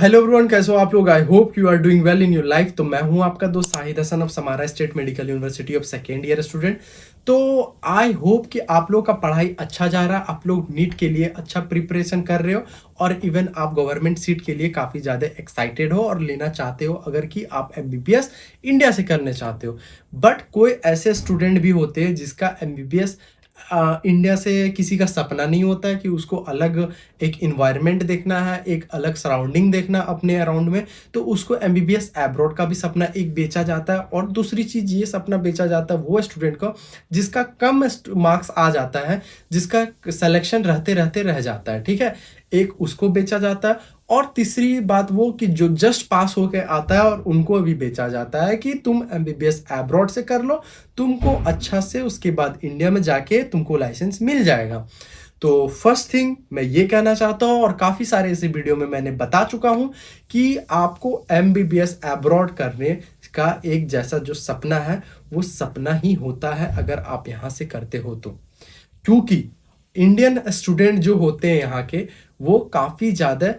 Hello everyone, कैसे हो आप लोग। I hope you are doing well in your life. तो मैं हूं आपका दोस्त Sahid Hasan of Samara state medical university of second year student. तो आई होप कि आप लोग का पढ़ाई अच्छा जा रहा है, आप लोग नीट के लिए अच्छा प्रिपरेशन कर रहे हो और इवन आप गवर्नमेंट सीट के लिए काफ़ी ज़्यादा एक्साइटेड हो और लेना चाहते हो, अगर कि आप एमबीबीएस इंडिया से करने चाहते हो। बट कोई ऐसे स्टूडेंट भी होते हैं जिसका एमबीबीएस इंडिया से किसी का सपना नहीं होता है कि उसको अलग एक इन्वायरमेंट देखना है, एक अलग सराउंडिंग देखना अपने अराउंड में। तो उसको एमबीबीएस एब्रॉड का भी सपना एक बेचा जाता है। और दूसरी चीज़ ये सपना बेचा जाता है वो स्टूडेंट को जिसका कम मार्क्स आ जाता है, जिसका सिलेक्शन रहते रहते रह जाता है, ठीक है, एक उसको बेचा जाता है। और तीसरी बात वो कि जो जस्ट पास होके आता है और उनको भी बेचा जाता है कि तुम एमबीबीएस एब्रॉड से कर लो, तुमको अच्छा से उसके बाद इंडिया में जाके तुमको लाइसेंस मिल जाएगा। तो फर्स्ट थिंग मैं ये कहना चाहता हूँ, और काफ़ी सारे इसी वीडियो में मैंने बता चुका हूँ कि आपको एमबीबीएस एब्रॉड करने का एक जैसा जो सपना है वो सपना ही होता है अगर आप यहाँ से करते हो तो। क्योंकि इंडियन स्टूडेंट जो होते हैं यहाँ के, वो काफ़ी ज़्यादा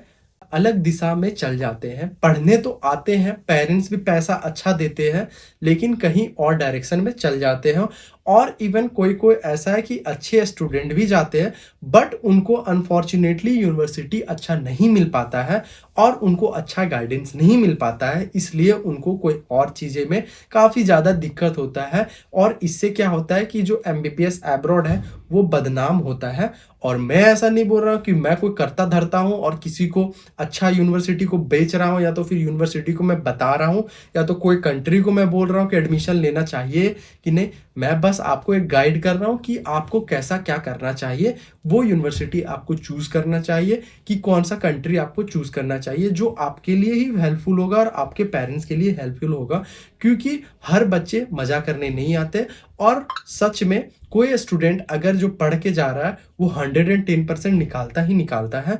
अलग दिशा में चल जाते हैं। पढ़ने तो आते हैं, पेरेंट्स भी पैसा अच्छा देते हैं, लेकिन कहीं और डायरेक्शन में चल जाते हैं। और इवन कोई कोई ऐसा है कि अच्छे स्टूडेंट भी जाते हैं बट उनको अनफॉर्चुनेटली यूनिवर्सिटी अच्छा नहीं मिल पाता है और उनको अच्छा गाइडेंस नहीं मिल पाता है, इसलिए उनको कोई और चीज़ें में काफ़ी ज़्यादा दिक्कत होता है। और इससे क्या होता है कि जो एमबीबीएस एब्रॉड है वो बदनाम होता है। और मैं ऐसा नहीं बोल रहा हूँ कि मैं कोई करता धरता हूँ और किसी को अच्छा यूनिवर्सिटी को बेच रहा हूँ, या तो फिर यूनिवर्सिटी को मैं बता रहा हूँ, या तो कोई कंट्री को मैं बोल रहा हूँ कि एडमिशन लेना चाहिए कि नहीं। मैं बस आपको एक गाइड कर रहा हूँ कि आपको कैसा क्या करना चाहिए, वो यूनिवर्सिटी आपको चूज करना चाहिए कि कौन सा कंट्री आपको चूज करना चाहिए जो आपके लिए ही हेल्पफुल होगा और आपके पेरेंट्स के लिए हेल्पफुल होगा। क्योंकि हर बच्चे मजा करने नहीं आते, और सच में कोई स्टूडेंट अगर जो पढ़ के जा रहा है वो 110% निकालता ही निकालता है,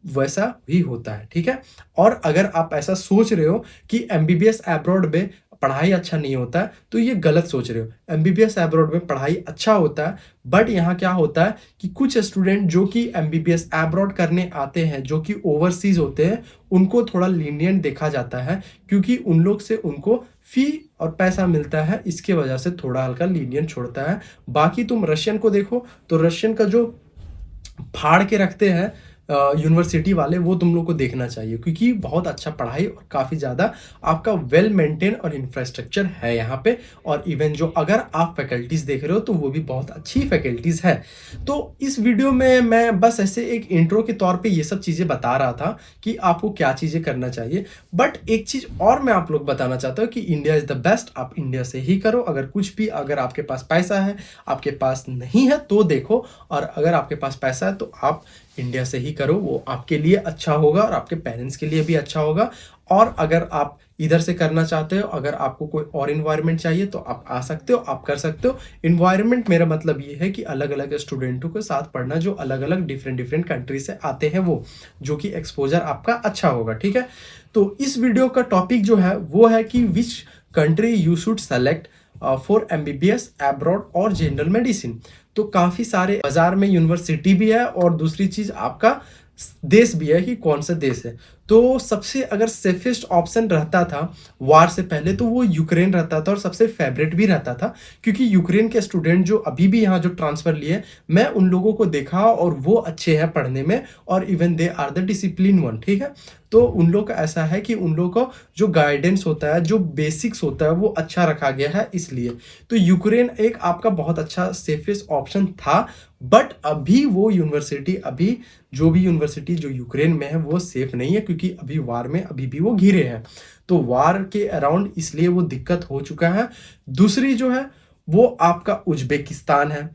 वैसा भी होता है, ठीक है। और अगर आप ऐसा सोच रहे हो कि एमबीबीएस एब्रॉड में पढ़ाई अच्छा नहीं होता है तो ये गलत सोच रहे हो। एमबीबीएस एब्रॉड में पढ़ाई अच्छा होता है, बट यहाँ क्या होता है कि कुछ स्टूडेंट जो कि एमबीबीएस एब्रॉड करने आते हैं, जो कि ओवरसीज होते हैं, उनको थोड़ा लीनियंट देखा जाता है क्योंकि उन लोग से उनको फी और पैसा मिलता है, इसके वजह से थोड़ा हल्का लीनियंट छोड़ता है। बाकी तुम रशियन को देखो तो रशियन का जो फाड़ के रखते हैं यूनिवर्सिटी वाले, वो तुम लोग को देखना चाहिए क्योंकि बहुत अच्छा पढ़ाई और काफ़ी ज़्यादा आपका वेल मेंटेन और इंफ्रास्ट्रक्चर है यहाँ पे। और इवन जो अगर आप फैकल्टीज़ देख रहे हो तो वो भी बहुत अच्छी फैकल्टीज़ है। तो इस वीडियो में मैं बस ऐसे एक इंट्रो के तौर पे ये सब चीज़ें बता रहा था कि आपको क्या चीज़ें करना चाहिए। बट एक चीज़ और मैं आप लोग बताना चाहता हूँ कि इंडिया इज़ द बेस्ट, आप इंडिया से ही करो। अगर कुछ भी, अगर आपके पास पैसा है, आपके पास नहीं है तो देखो, और अगर आपके पास पैसा है तो आप इंडिया से ही करो, वो आपके लिए अच्छा होगा और आपके पेरेंट्स के लिए भी अच्छा होगा। और अगर आप इधर से करना चाहते हो, अगर आपको कोई और इन्वायरमेंट चाहिए तो आप आ सकते हो, आप कर सकते हो। इन्वायरमेंट मेरा मतलब ये है कि अलग अलग स्टूडेंटों के साथ पढ़ना, जो अलग अलग डिफरेंट कंट्री से आते हैं, वो जो कि एक्सपोजर आपका अच्छा होगा, ठीक है। तो इस वीडियो का टॉपिक जो है वो है कि which country you should select for MBBS abroad और जनरल मेडिसिन। तो काफ़ी सारे बाजार में यूनिवर्सिटी भी है और दूसरी चीज़ आपका देश भी है कि कौन सा देश है। तो सबसे अगर सेफेस्ट ऑप्शन रहता था वार से पहले तो वो यूक्रेन रहता था, और सबसे फेवरेट भी रहता था क्योंकि यूक्रेन के स्टूडेंट जो अभी भी यहाँ जो ट्रांसफ़र लिए, मैं उन लोगों को देखा और वो अच्छे हैं पढ़ने में, और even they are the discipline one, ठीक है। तो उन लोग का ऐसा है कि उन लोग को जो गाइडेंस होता है, जो बेसिक्स होता है, वो अच्छा रखा गया है, इसलिए तो यूक्रेन एक आपका बहुत अच्छा सेफेस्ट ऑप्शन था। बट अभी वो यूनिवर्सिटी, अभी जो भी यूनिवर्सिटी जो यूक्रेन में है वो सेफ नहीं है क्योंकि अभी वार में अभी भी वो घिरे हैं। तो वार के अराउंड इसलिए वो दिक्कत हो चुका है। दूसरी जो है वो आपका उज्बेकिस्तान है,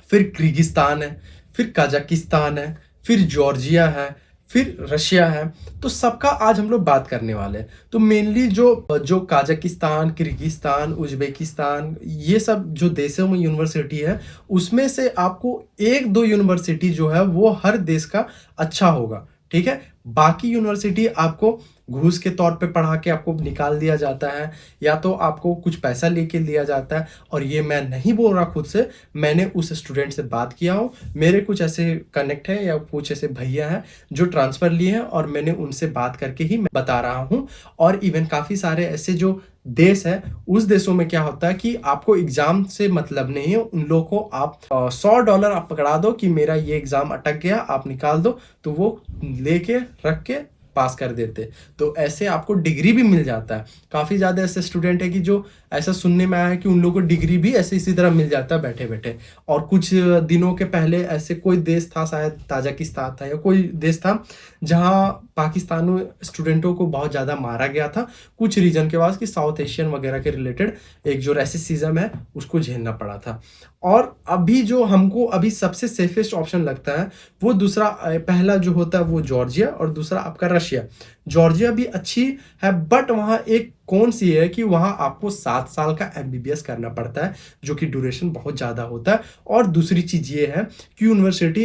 फिर किर्गिस्तान है, फिर कजाकिस्तान है, फिर जॉर्जिया है, फिर रशिया है। तो सबका आज हम लोग बात करने वाले हैं। तो मेनली जो जो कजाकिस्तान, किर्गिस्तान, उज्बेकिस्तान, ये सब जो देशों में यूनिवर्सिटी है, उसमें से आपको एक दो यूनिवर्सिटी जो है वो हर देश का अच्छा होगा, ठीक है। बाकी यूनिवर्सिटी आपको घूस के तौर पे पढ़ा के आपको निकाल दिया जाता है, या तो आपको कुछ पैसा लेके दिया जाता है। और ये मैं नहीं बोल रहा खुद से, मैंने उस स्टूडेंट से बात किया हूँ, मेरे कुछ ऐसे कनेक्ट है या कुछ ऐसे भैया हैं जो ट्रांसफ़र लिए हैं, और मैंने उनसे बात करके ही मैं बता रहा हूँ। और इवन काफ़ी सारे ऐसे जो देश है, उस देशों में क्या होता है कि आपको एग्ज़ाम से मतलब नहीं है, उन लोगों को आप $100 आप पकड़ा दो कि मेरा ये एग्ज़ाम अटक गया, आप निकाल दो, तो वो लेके रख के पास कर देते। तो ऐसे आपको डिग्री भी मिल जाता है। काफ़ी ज़्यादा ऐसे स्टूडेंट है कि जो ऐसा सुनने में आया है कि उन लोगों को डिग्री भी ऐसे इसी तरह मिल जाता है बैठे-बैठे। और कुछ दिनों के पहले ऐसे कोई देश था, शायद ताजिकिस्तान था या कोई देश था, जहाँ पाकिस्तानी स्टूडेंटों को बहुत ज़्यादा मारा गया था, कुछ रीज़न के बाद कि साउथ एशियन वगैरह के रिलेटेड एक जो रेसिज्म है, उसको झेलना पड़ा था। और अभी जो हमको अभी सबसे सेफेस्ट ऑप्शन लगता है, वो दूसरा पहला जो होता है वो जॉर्जिया, और दूसरा आपका रशिया। जॉर्जिया भी अच्छी है, बट वहाँ एक कौन-सी है कि वहाँ आपको 7 साल का एमबीबीएस करना पड़ता है, जो कि ड्यूरेशन बहुत ज़्यादा होता है। और दूसरी चीज़ ये है कि यूनिवर्सिटी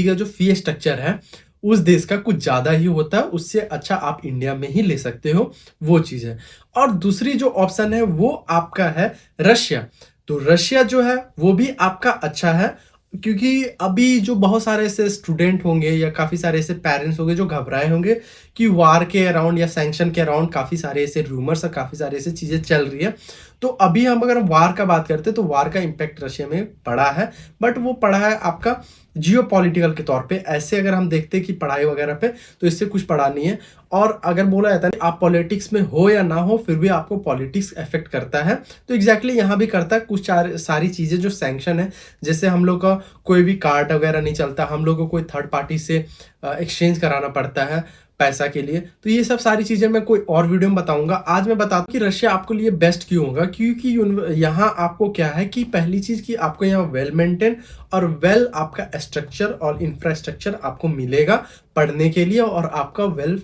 का जो फ़ी स्ट्रक्चर है, उस देश का कुछ ज़्यादा ही होता है, उससे अच्छा आप इंडिया में ही ले सकते हो, वो चीज़ है। और दूसरी जो ऑप्शन है वो आपका है रशिया। तो रशिया जो है वो भी आपका अच्छा है, क्योंकि अभी जो बहुत सारे ऐसे स्टूडेंट होंगे या काफ़ी सारे ऐसे पेरेंट्स होंगे जो घबराए होंगे कि वार के अराउंड या सैंक्शन के अराउंड काफ़ी सारे ऐसे रूमर्स और काफ़ी सारे ऐसे चीज़ें चल रही है। तो अभी हम अगर वार का बात करते हैं तो वार का इम्पैक्ट रशिया में पड़ा है, बट वो पड़ा है आपका जियोपॉलिटिकल के तौर पे। ऐसे अगर हम देखते हैं कि पढ़ाई वगैरह पे, तो इससे कुछ पड़ा नहीं है। और अगर बोला जाता है आप पॉलिटिक्स में हो या ना हो, फिर भी आपको पॉलिटिक्स अफेक्ट करता है, तो एग्जैक्टली यहाँ भी करता है। कुछ सारी चीज़ें जो सैंक्शन है, जैसे हम लोग का कोई भी कार्ड वगैरह नहीं चलता, हम लोग को कोई थर्ड पार्टी से एक्सचेंज कराना पड़ता है पैसा के लिए। तो ये सब सारी चीज़ें मैं कोई और वीडियो में बताऊंगा। आज मैं बताता हूँ कि रशिया आपको लिए बेस्ट क्यों होगा, क्योंकि यहाँ आपको क्या है कि पहली चीज़ कि आपको यहाँ वेल मेंटेन और वेल आपका स्ट्रक्चर और इंफ्रास्ट्रक्चर आपको मिलेगा पढ़ने के लिए, और आपका वेल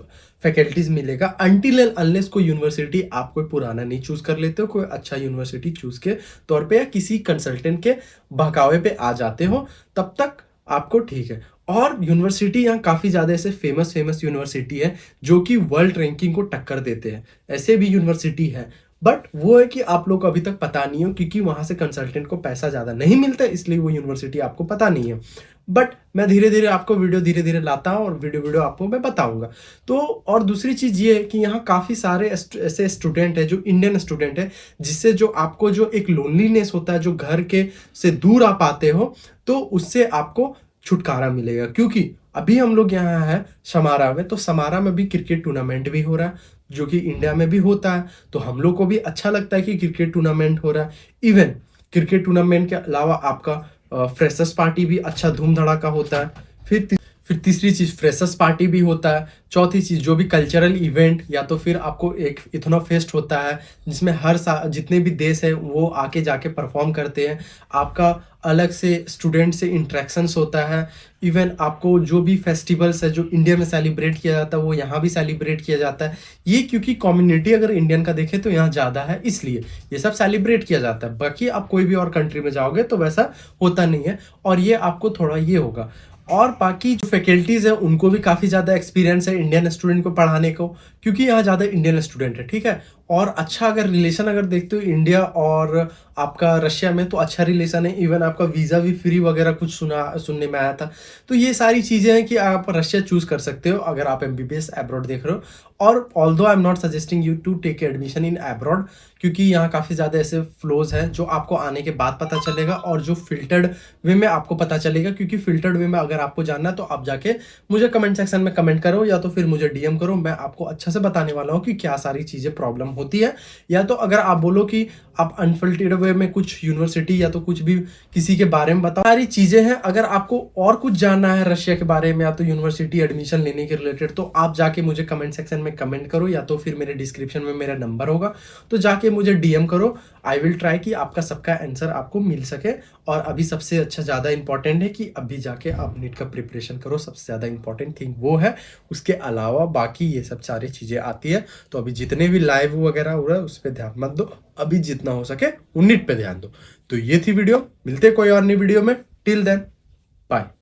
फैकल्टीज मिलेगा। अनटिल एंड अनलेस कोई यूनिवर्सिटी आप कोई पुराना नहीं चूज कर लेते हो, कोई अच्छा यूनिवर्सिटी चूज के तौर पे या किसी कंसल्टेंट के बहकावे पे आ जाते हो, तब तक आपको ठीक है। और यूनिवर्सिटी यहाँ काफ़ी ज़्यादा ऐसे फेमस यूनिवर्सिटी है जो कि वर्ल्ड रैंकिंग को टक्कर देते हैं, ऐसे भी यूनिवर्सिटी है। बट वो है कि आप लोग को अभी तक पता नहीं हो, क्योंकि वहाँ से कंसल्टेंट को पैसा ज़्यादा नहीं मिलता, इसलिए वो यूनिवर्सिटी आपको पता नहीं है। बट मैं धीरे धीरे आपको वीडियो धीरे धीरे लाता हूँ, और वीडियो आपको मैं बताऊंगा। तो और दूसरी चीज़ ये है कि यहाँ काफ़ी सारे ऐसे स्टूडेंट है जो इंडियन स्टूडेंट है, जिससे जो आपको जो एक लोनलीनेस होता है, जो घर के से दूर आप आते हो, तो उससे आपको छुटकारा मिलेगा। क्योंकि अभी हम लोग यहाँ है समारा में, तो समारा में भी क्रिकेट टूर्नामेंट भी हो रहा है, जो कि इंडिया में भी होता है। तो हम लोग को भी अच्छा लगता है कि क्रिकेट टूर्नामेंट हो रहा है। इवन क्रिकेट टूर्नामेंट के अलावा आपका फ्रेशर्स पार्टी भी अच्छा धूम धड़ाका होता है। फिर तीसरी चीज़ फ्रेशर्स पार्टी भी होता है। चौथी चीज़ जो भी कल्चरल इवेंट, या तो फिर आपको एक इथनो फेस्ट होता है, जिसमें हर साल जितने भी देश है वो आके जाके परफॉर्म करते हैं। आपका अलग से स्टूडेंट से इंट्रैक्शंस होता है। इवन आपको जो भी फेस्टिवल्स है जो इंडिया में सेलिब्रेट किया जाता है, वो यहाँ भी सेलिब्रेट किया जाता है। ये क्योंकि कम्युनिटी अगर इंडियन का देखें तो यहाँ ज़्यादा है, इसलिए ये सब सेलिब्रेट किया जाता है। बाकी आप कोई भी और कंट्री में जाओगे तो वैसा होता नहीं है, और ये आपको थोड़ा ये होगा। और बाकी जो फैकल्टीज़ है उनको भी काफ़ी ज़्यादा एक्सपीरियंस है इंडियन स्टूडेंट को पढ़ाने को, क्योंकि यहाँ ज़्यादा इंडियन स्टूडेंट है, ठीक है। और अच्छा अगर रिलेशन अगर देखते हो इंडिया और आपका रशिया में, तो अच्छा रिलेशन है। इवन आपका वीज़ा भी फ्री वगैरह कुछ सुनने में आया था। तो ये सारी चीज़ें हैं कि आप रशिया चूज़ कर सकते हो अगर आप एमबीबीएस अब्रॉड देख रहे हो। और although I am not suggesting you to take admission in abroad, क्योंकि यहाँ काफ़ी ज़्यादा ऐसे फ्लोज हैं जो आपको आने के बाद पता चलेगा, और जो फिल्टर्ड वे में आपको पता चलेगा। क्योंकि फिल्टर्ड वे में अगर आपको जानना है तो आप जाके मुझे कमेंट सेक्शन में कमेंट करो, या तो फिर मुझे डीएम करो। मैं आपको अच्छा से बताने वाला हूँ कि क्या सारी चीज़ें प्रॉब्लम होती है। या तो अगर आप बोलो कि आप अनफिल्टर्ड वे में कुछ यूनिवर्सिटी या तो कुछ भी किसी के बारे में बताओ, सारी चीज़ें हैं। अगर आपको और कुछ जानना है रशिया के बारे में या तो यूनिवर्सिटी एडमिशन लेने के रिलेटेड, तो आप जाके मुझे कमेंट सेक्शन में कमेंट करो, या तो फिर मेरे डिस्क्रिप्शन में मेरा नंबर होगा, तो जाके मुझे डीएम करो। आई विल ट्राई कि आपका सबका आंसर आपको मिल सके। और अभी सबसे अच्छा ज़्यादा इंपॉर्टेंट है कि अभी जाके आप नीट का प्रिपरेशन करो, सबसे ज़्यादा इंपॉर्टेंट थिंग वो है। उसके अलावा बाकी ये सब सारी चीज़ें आती है। तो अभी जितने भी लाइव वगैरह हो रहा है उस पर ध्यान मत दो, अभी जितना हो सके वो नीट पे ध्यान दो। तो ये थी वीडियो, मिलते कोई और नई वीडियो में। Till then bye.